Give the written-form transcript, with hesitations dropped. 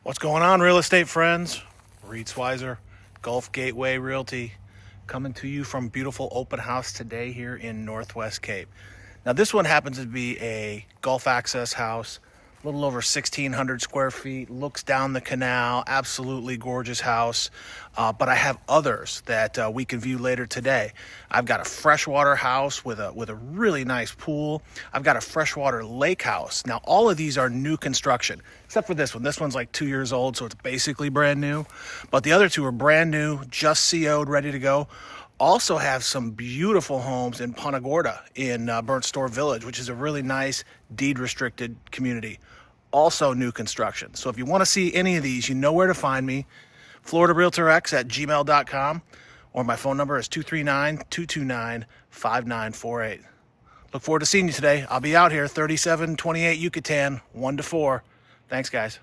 What's going on, real estate friends? Reed Swizer, Gulf Gateway Realty, coming to you from beautiful open house today here in Northwest Cape. Now, this one happens to be a Gulf access house, a little over 1,600 square feet, looks down the canal, absolutely gorgeous house. But I have others that we can view later today. I've got a freshwater house with a really nice pool. I've got a freshwater lake house. Now, all of these are new construction, except for this one. This one's like 2 years old, so it's basically brand new. But the other two are brand new, just CO'd, ready to go. Also have some beautiful homes in Punta Gorda in Burnt Store Village, which is a really nice deed-restricted community. Also new construction. So if you want to see any of these, you know where to find me. FloridaRealtorX@gmail.com, or my phone number is 239-229-5948. Look forward to seeing you today. I'll be out here, 3728 Yucatan, 1 to 4. Thanks, guys.